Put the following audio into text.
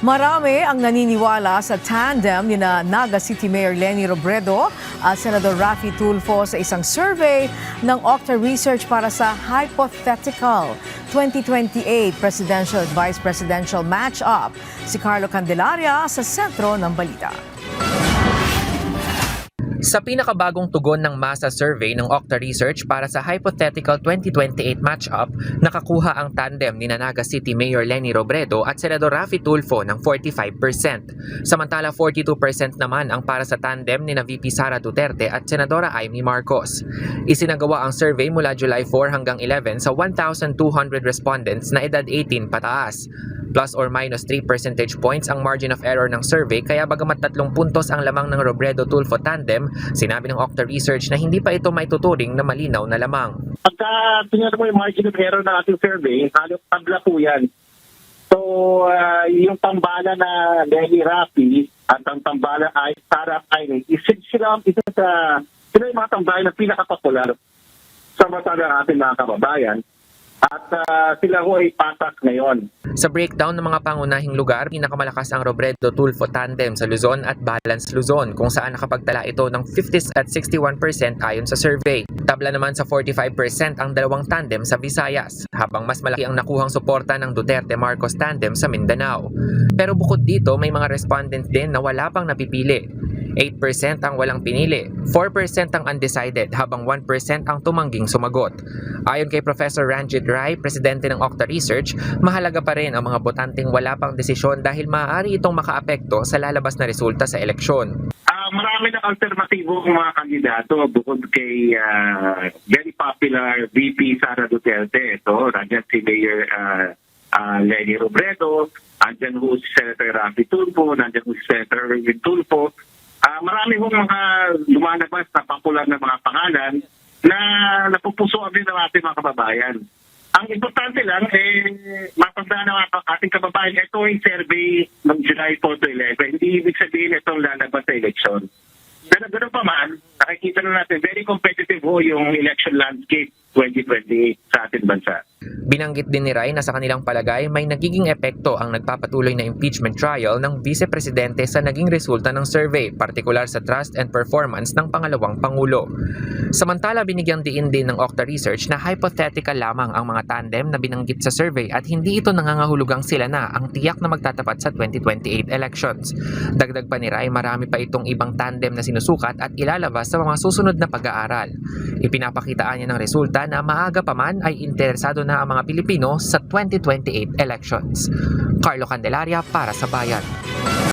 Marami ang naniniwala sa tandem ni Naga City Mayor Leni Robredo at Senador Raffy Tulfo sa isang survey ng Octa Research para sa Hypothetical 2028 Presidential at Vice Presidential Match-up. Si Carlo Candelaria sa sentro ng balita. Sa pinakabagong tugon ng masa survey ng Octa Research para sa Hypothetical 2028 match-up, nakakuha ang tandem ni Naga City Mayor Leni Robredo at Senador Raffy Tulfo ng 45%. Samantala 42% naman ang para sa tandem ni VP Sara Duterte at Senadora Amy Marcos. Isinagawa ang survey mula July 4 hanggang 11 sa 1,200 respondents na edad 18 pataas. Plus or minus 3 percentage points ang margin of error ng survey, kaya bagamat 3 puntos ang lamang ng Robredo-Tulfo tandem, sinabi ng Octa Research na hindi pa ito may tuturing na malinaw na lamang. Pagka tingnan mo yung margin of error ng ating survey, halos tabla po yan. So, yung tambala na Leni Raffy at ang tambala ay Sara Amy, sila yung mga tambalan na pinakapopular sa mata ng ating mga kababayan. At sila ho ay patak ngayon. Sa breakdown ng mga pangunahing lugar, pinakamalakas ang Robredo-Tulfo tandem sa Luzon at Balance Luzon, kung saan nakapagtala ito ng 50s at 61% ayon sa survey. Tabla naman sa 45% ang dalawang tandem sa Visayas, habang mas malaki ang nakuhang suporta ng Duterte-Marcos tandem sa Mindanao. Pero bukod dito, may mga respondents din na wala pang napipili. 8% ang walang pinili, 4% ang undecided, habang 1% ang tumangging sumagot. Ayon kay Professor Ranjit Rai, presidente ng Octa Research, mahalaga pa rin ang mga botanteng wala pang desisyon dahil maaari itong makaapekto sa lalabas na resulta sa eleksyon. Marami ng alternatibong mga kandidato bukod kay very popular VP Sara Duterte. Ito, nandiyan si Mayor Leni Robredo, nandiyan ho si Senator Raffy Tulfo, nandiyan ho si Senator Erwin Tulfo. Marami hong mga lumalabas na popular na mga pangalan na napupusuan din ng ating mga kababayan. Ang importante lang, matandaan ng ating kababayan, ito ay survey ng July 4 to 11. Hindi ibig sabihin itong lalabas sa eleksyon. Pero ganoon pa man, nakikita na natin, very competitive ho yung election landscape 2028 sa ating bansa. Binanggit din ni Rai na sa kanilang palagay may nagiging epekto ang nagpapatuloy na impeachment trial ng vice-presidente sa naging resulta ng survey, partikular sa trust and performance ng pangalawang pangulo. Samantala, binigyang diin din ng Octa Research na hypothetical lamang ang mga tandem na binanggit sa survey at hindi ito nangangahulugang sila na ang tiyak na magtatapat sa 2028 elections. Dagdag pa ni Rai, marami pa itong ibang tandem na sinusukat at ilalabas sa mga susunod na pag-aaral. Ipinapakitaan niya ng resulta na maaga pa man ay interesado na ang mga Pilipino sa 2028 elections. Carlo Candelaria para sa Bayan.